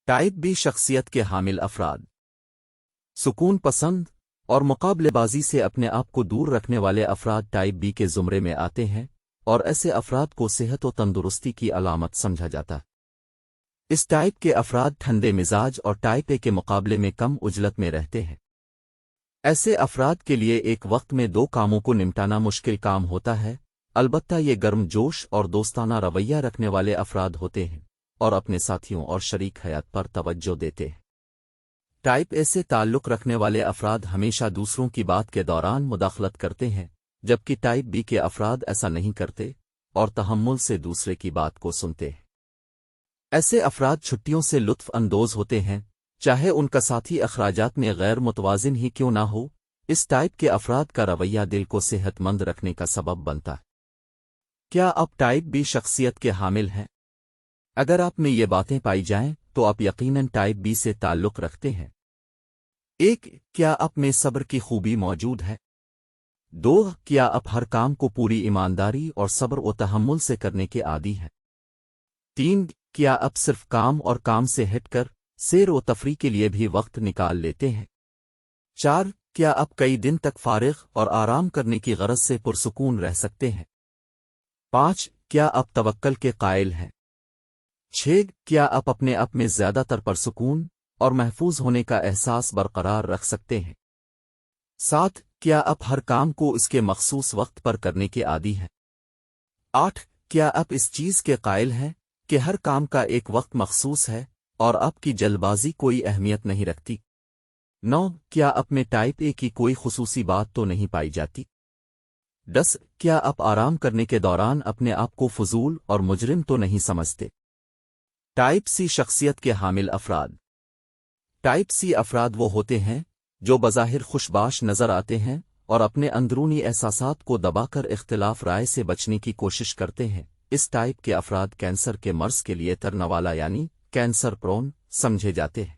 Type B شخصیت کے حامل افراد سکون پسند اور مقابلے بازی سے اپنے آپ کو دور رکھنے والے افراد ٹائپ بی کے زمرے میں آتے ہیں اور ایسے افراد کو صحت و تندرستی کی علامت سمجھا جاتا ہے۔ اس ٹائپ کے افراد ٹھنڈے مزاج اور ٹائپ اے کے مقابلے میں کم عجلت میں رہتے ہیں۔ ایسے افراد کے لیے ایک وقت میں دو کاموں کو نمٹانا مشکل کام ہوتا ہے، البتہ یہ گرم جوش اور دوستانہ رویہ رکھنے والے افراد ہوتے ہیں اور اپنے ساتھیوں اور شریک حیات پر توجہ دیتے ہیں۔ ٹائپ اے سے تعلق رکھنے والے افراد ہمیشہ دوسروں کی بات کے دوران مداخلت کرتے ہیں، جبکہ ٹائپ بی کے افراد ایسا نہیں کرتے اور تحمل سے دوسرے کی بات کو سنتے ہیں۔ ایسے افراد چھٹیوں سے لطف اندوز ہوتے ہیں، چاہے ان کا ساتھی اخراجات میں غیر متوازن ہی کیوں نہ ہو۔ اس ٹائپ کے افراد کا رویہ دل کو صحت مند رکھنے کا سبب بنتا ہے۔ کیا آپ ٹائپ بی شخصیت کے حامل ہیں؟ اگر آپ میں یہ باتیں پائی جائیں تو آپ یقیناً ٹائپ بی سے تعلق رکھتے ہیں۔ 1. کیا آپ میں صبر کی خوبی موجود ہے؟ 2. کیا آپ ہر کام کو پوری ایمانداری اور صبر و تحمل سے کرنے کے عادی ہیں؟ 3. کیا آپ صرف کام اور کام سے ہٹ کر سیر و تفریح کے لیے بھی وقت نکال لیتے ہیں؟ 4. کیا آپ کئی دن تک فارغ اور آرام کرنے کی غرض سے پرسکون رہ سکتے ہیں؟ 5. کیا آپ توکل کے قائل ہیں؟ 6. کیا آپ اپنے آپ میں زیادہ تر پرسکون اور محفوظ ہونے کا احساس برقرار رکھ سکتے ہیں؟ 7. کیا آپ ہر کام کو اس کے مخصوص وقت پر کرنے کے عادی ہیں؟ 8. کیا آپ اس چیز کے قائل ہیں کہ ہر کام کا ایک وقت مخصوص ہے اور آپ کی جلد بازی کوئی اہمیت نہیں رکھتی؟ 9. کیا آپ میں ٹائپ اے کی کوئی خصوصی بات تو نہیں پائی جاتی؟ 10. کیا آپ آرام کرنے کے دوران اپنے آپ کو فضول اور مجرم تو نہیں سمجھتے؟ ٹائپ سی شخصیت کے حامل افراد ٹائپ سی افراد وہ ہوتے ہیں جو بظاہر خوشباش نظر آتے ہیں اور اپنے اندرونی احساسات کو دبا کر اختلاف رائے سے بچنے کی کوشش کرتے ہیں۔ اس ٹائپ کے افراد کینسر کے مرض کے لیے ترنوالا یعنی کینسر پرون سمجھے جاتے ہیں۔